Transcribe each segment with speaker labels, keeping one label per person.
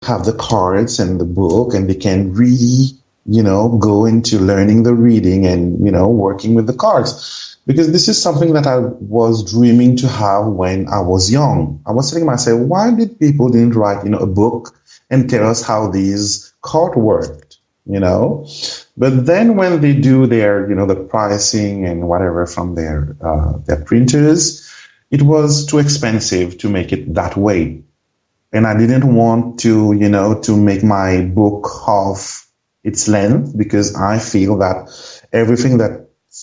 Speaker 1: have the cards and the book, and they can really, go into learning the reading and, working with the cards. Because this is something that I was dreaming to have when I was young. I was telling myself, why did people didn't write, a book and tell us how these cards worked, But then when they do their, the pricing and whatever from their printers, it was too expensive to make it that way. And I didn't want to, to make my book half its length, because I feel that everything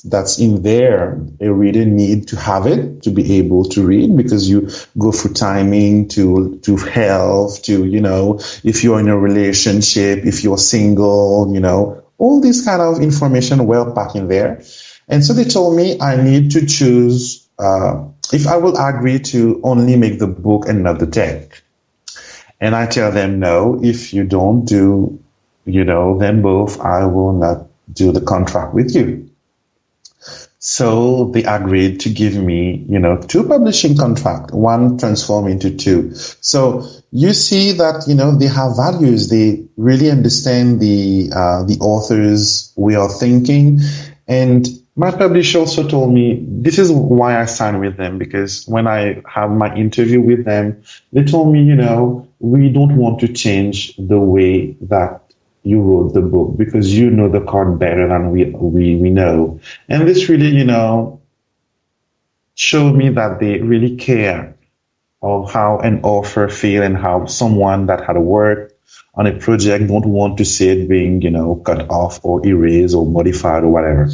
Speaker 1: that's in there, a reader need to have it to be able to read, because you go through timing to health, to, if you're in a relationship, if you're single, all this kind of information well packed in there. And so they told me I need to choose, if I will agree to only make the book and not the deck. And I tell them, no, if you don't do, them both, I will not do the contract with you. So they agreed to give me, 2 publishing contracts, 1 transform into 2. So you see that, they have values. They really understand the author's way of thinking. And my publisher also told me, this is why I signed with them, because when I have my interview with them, they told me, we don't want to change the way that you wrote the book, because you know the card better than we know. And this really, showed me that they really care of how an author feel, and how someone that had worked on a project don't want to see it being, cut off or erased or modified or whatever.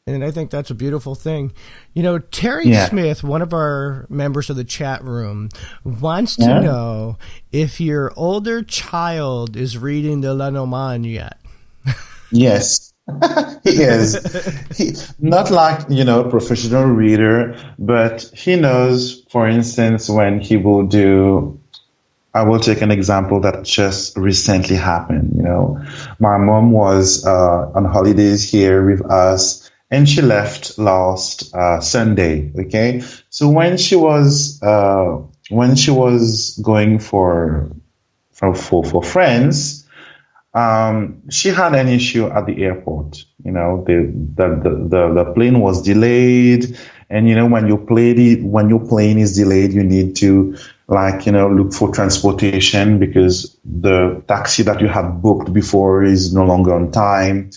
Speaker 2: And I think that's a beautiful thing. Terry Smith, one of our members of the chat room, wants to know if your older child is reading the Lenormand yet.
Speaker 1: Yes, he is. Not like, professional reader, but he knows, for instance, when he will do, I will take an example that just recently happened. My mom was on holidays here with us, and she left last Sunday. Okay, so when she was going for friends, she had an issue at the airport. The plane was delayed, and when your plane is delayed, you need to look for transportation, because the taxi that you had booked before is no longer on time.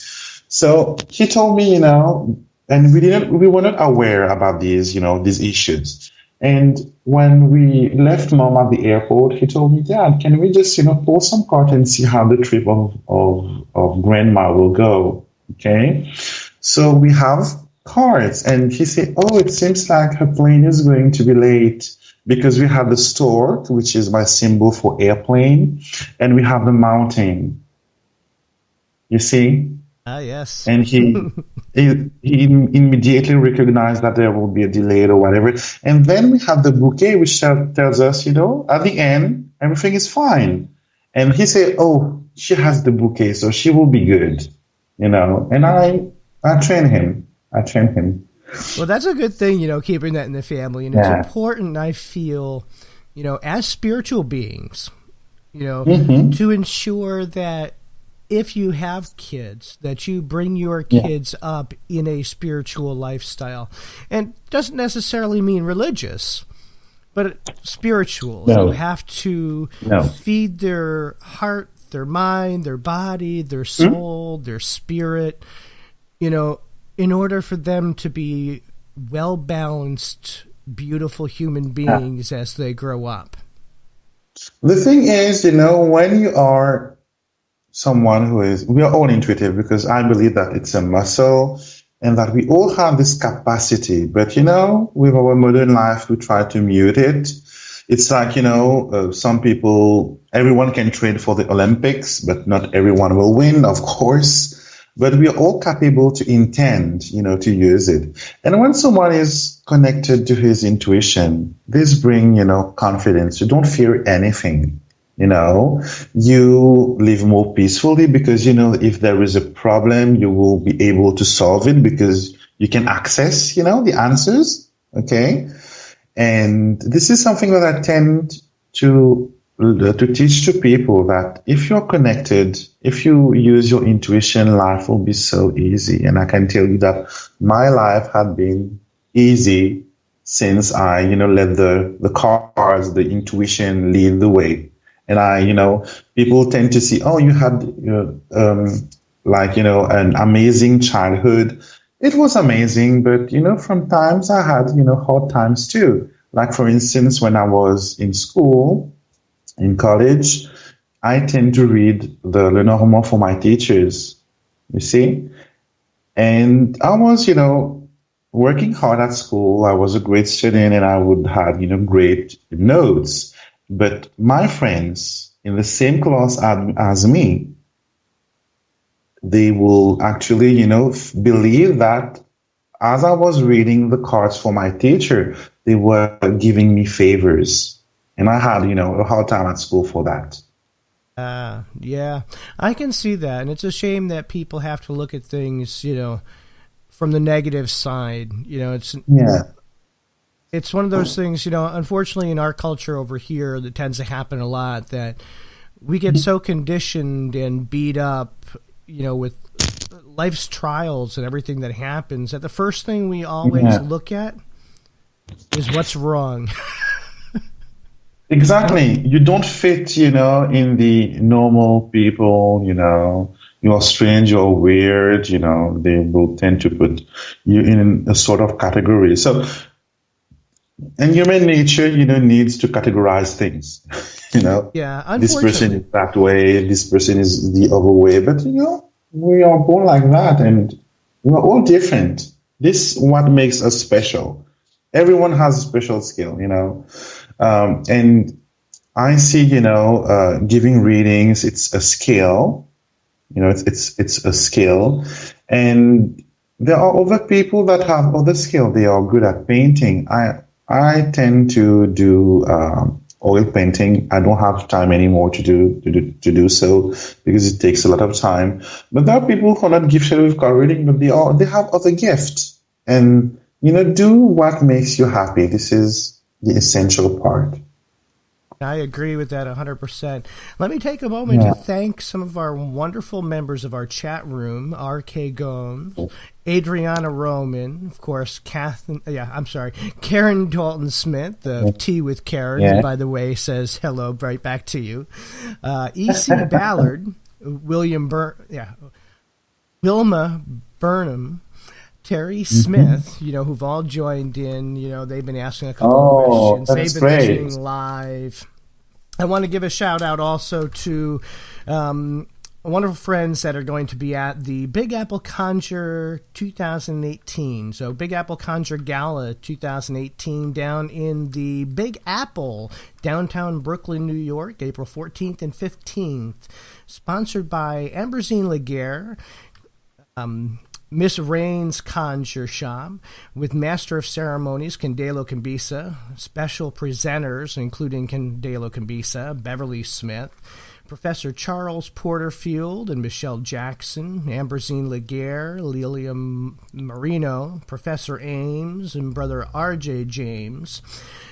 Speaker 1: So he told me, and we were not aware about these issues. And when we left mom at the airport, he told me, Dad, can we just, pull some cards and see how the trip of grandma will go? Okay. So we have cards, and he said, oh, it seems like her plane is going to be late, because we have the stork, which is my symbol for airplane, and we have the mountain. You see?
Speaker 2: Yes.
Speaker 1: And he immediately recognized that there will be a delay or whatever. And then we have the bouquet, which tells us, at the end, everything is fine. And he said, oh, she has the bouquet, so she will be good, And I train him.
Speaker 2: Well, that's a good thing, keeping that in the family. And it's important, I feel, as spiritual beings, to ensure that if you have kids, that you bring your kids up in a spiritual lifestyle. And doesn't necessarily mean religious, but spiritual.
Speaker 1: No.
Speaker 2: You have to feed their heart, their mind, their body, their soul, their spirit, in order for them to be well-balanced, beautiful human beings as they grow up.
Speaker 1: The thing is, when you are someone we are all intuitive, because I believe that it's a muscle and that we all have this capacity. But, with our modern life, we try to mute it. It's like, some people, everyone can train for the Olympics, but not everyone will win, of course. But we are all capable to intend, to use it. And when someone is connected to his intuition, this brings, confidence. You don't fear anything. You live more peacefully, because, if there is a problem, you will be able to solve it, because you can access, the answers. Okay. And this is something that I tend to teach to people that if you're connected, if you use your intuition, life will be so easy. And I can tell you that my life had been easy since I, let the cards, the intuition lead the way. And people tend to see, oh, you had, an amazing childhood. It was amazing, but, from times I had, hard times too. Like, for instance, when I was in school, in college, I tend to read the Lenormand for my teachers, you see? And I was, working hard at school. I was a great student and I would have, great notes. But my friends in the same class as me, they will actually, believe that as I was reading the cards for my teacher, they were giving me favors. And I had, a hard time at school for that.
Speaker 2: Yeah, I can see that. And it's a shame that people have to look at things, from the negative side. It's one of those things, unfortunately in our culture over here that tends to happen a lot, that we get so conditioned and beat up, with life's trials and everything that happens, that the first thing we always look at is what's wrong.
Speaker 1: Exactly. You don't fit, in the normal people, you're strange, you're weird, they will tend to put you in a sort of category. So, and human nature, needs to categorize things,
Speaker 2: Yeah, unfortunately.
Speaker 1: This person is that way, this person is the other way, but, we are born like that and we're all different. This is what makes us special. Everyone has a special skill, and I see, giving readings, it's a skill, it's a skill. And there are other people that have other skill. They are good at painting. I tend to do oil painting. I don't have time anymore to do so because it takes a lot of time. But there are people who are not gifted with card reading, but they have other gifts. And do what makes you happy. This is the essential part.
Speaker 2: I agree with that 100%. Let me take a moment to thank some of our wonderful members of our chat room, R.K. Gomes, Adriana Roman, of course, Karen Dalton-Smith of Tea with Karen, by the way, says hello right back to you. E.C. Ballard, Wilma Burnham, Terry Smith, who've all joined in. They've been asking a couple of questions. They've been listening live. I want to give a shout out also to wonderful friends that are going to be at the Big Apple Conjure 2018. So Big Apple Conjure Gala 2018 down in the Big Apple, downtown Brooklyn, New York, April 14th and 15th. Sponsored by Ambrosine Laguerre, Miss Rain's Conjure Shop, with Master of Ceremonies, Candelo Cambisa, special presenters, including Candelo Cambisa, Beverly Smith, Professor Charles Porterfield and Michelle Jackson, Ambrosine Laguerre, Lilia Marino, Professor Ames, and Brother R.J. James.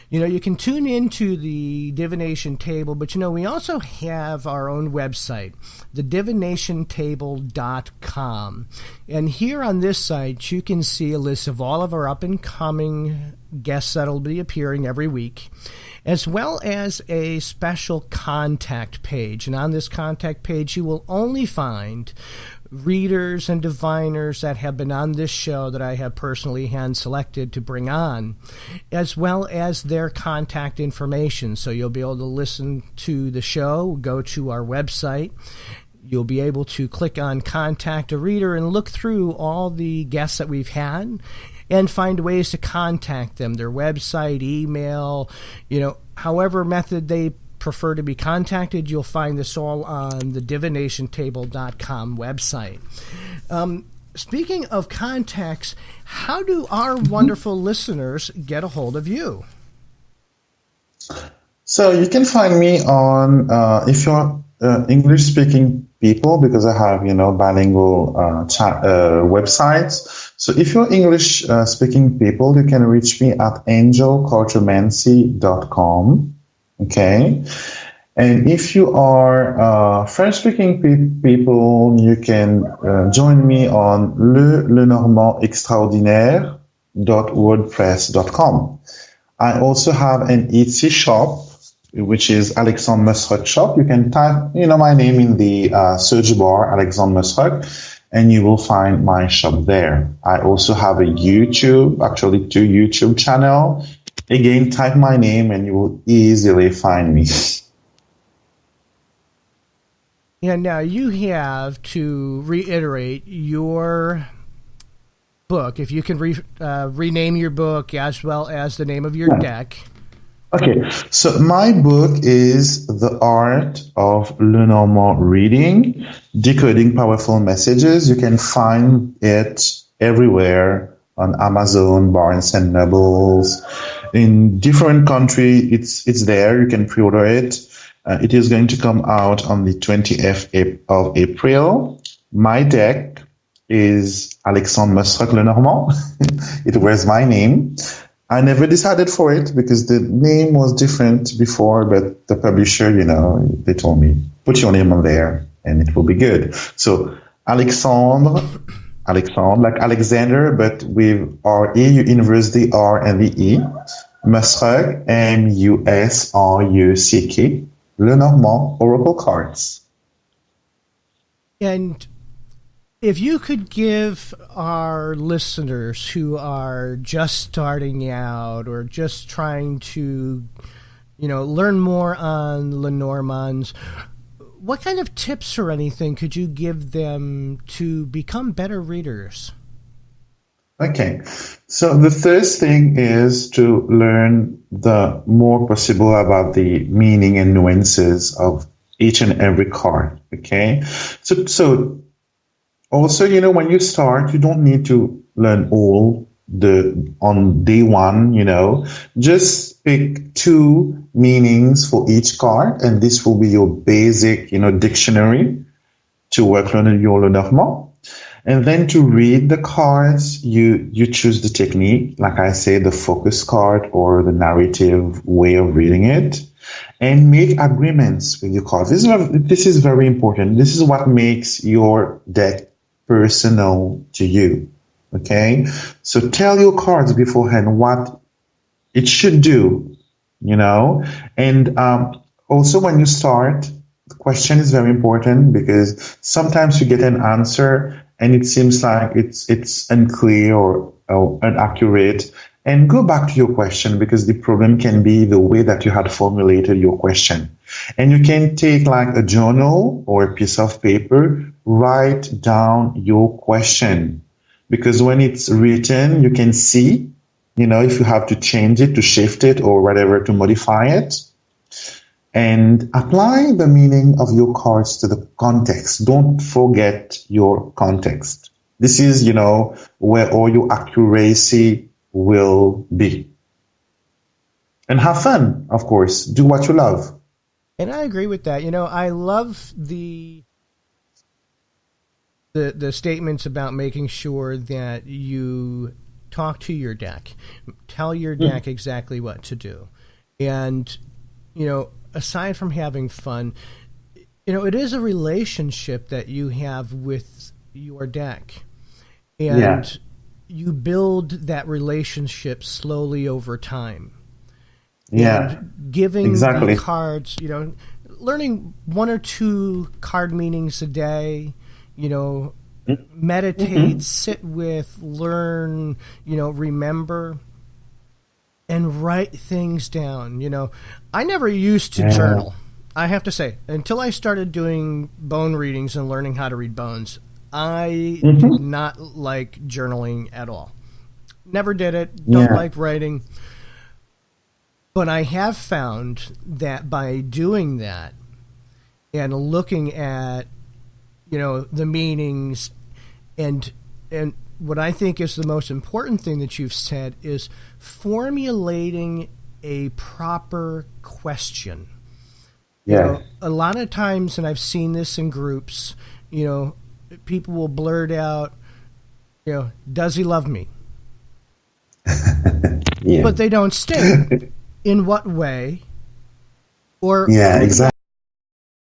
Speaker 2: You can tune into the divination table, but, we also have our own website, thedivinationtable.com. And here on this site, you can see a list of all of our up-and-coming guests that will be appearing every week, as well as a special contact page. And on this contact page, you will only find readers and diviners that have been on this show that I have personally hand-selected to bring on, as well as their contact information. So you'll be able to listen to the show, go to our website. You'll be able to click on Contact a Reader and look through all the guests that we've had and find ways to contact them, their website, email, however method they prefer to be contacted. You'll find this all on the divinationtable.com website. Speaking of contacts, how do our wonderful listeners get a hold of you?
Speaker 1: So you can find me on, if you're English-speaking people, because I have, bilingual websites. So if you're English-speaking people, you can reach me at angelcartomancy.com. Okay. And if you are French-speaking people, you can join me on lenormandextraordinaire.wordpress.com. I also have an Etsy shop, which is Alexandre Musruck shop. You can type, my name in the search bar, Alexandre Musruck, and you will find my shop there. I also have a YouTube, actually 2 YouTube channel. Again, type my name and you will easily find me.
Speaker 2: And now you have to reiterate your book, if you can rename your book as well as the name of your deck.
Speaker 1: Okay, so my book is The Art of Lenormand Reading, Decoding Powerful Messages. You can find it everywhere on Amazon, Barnes and Nobles. In different countries, it's there. You can pre-order it. It is going to come out on the 20th of April. My deck is Alexandre Musruck Lenormand. It wears my name. I never decided for it because the name was different before, but the publisher, they told me, put your name on there and it will be good. So Alexandre, like Alexander, but with R-E, you inverse the R and the E. Musruck, M-U-S-R-U-C-K. Lenormand Oracle Cards.
Speaker 2: And if you could give our listeners who are just starting out or just trying to, learn more on Lenormands, what kind of tips or anything could you give them to become better readers?
Speaker 1: Okay, so the first thing is to learn the more possible about the meaning and nuances of each and every card. Okay, so also, when you start, you don't need to learn all on day one. Just pick 2 meanings for each card, and this will be your basic, dictionary to work on your Lenormand. And then to read the cards, you choose the technique, like I say, the focus card or the narrative way of reading it, and make agreements with your cards. This is very important. This is what makes your deck personal to you. Okay? So tell your cards beforehand what it should do, and also when you start, the question is very important because sometimes you get an answer and it seems like it's unclear or inaccurate, and go back to your question because the problem can be the way that you had formulated your question. And you can take like a journal or a piece of paper, write down your question, because when it's written, you can see, if you have to change it, to shift it or whatever, to modify it. And apply the meaning of your cards to the context. Don't forget your context. This is, where all your accuracy will be. And have fun, of course. Do what you love.
Speaker 2: And I agree with that. I love the statements about making sure that you talk to your deck. Tell your deck exactly what to do. And, aside from having fun, it is a relationship that you have with your deck. And you build that relationship slowly over time.
Speaker 1: Yeah.
Speaker 2: And giving the cards, learning 1 or 2 card meanings a day, meditate, sit with, learn, remember, and write things down. I never used to journal. I have to say, until I started doing bone readings and learning how to read bones, I did not like journaling at all. Never did it. Don't like writing. But I have found that by doing that and looking at, the meanings and what I think is the most important thing that you've said is formulating a proper question. A lot of times, and I've seen this in groups, people will blurt out, does he love me? But they don't state in what way Or
Speaker 1: yeah, exactly.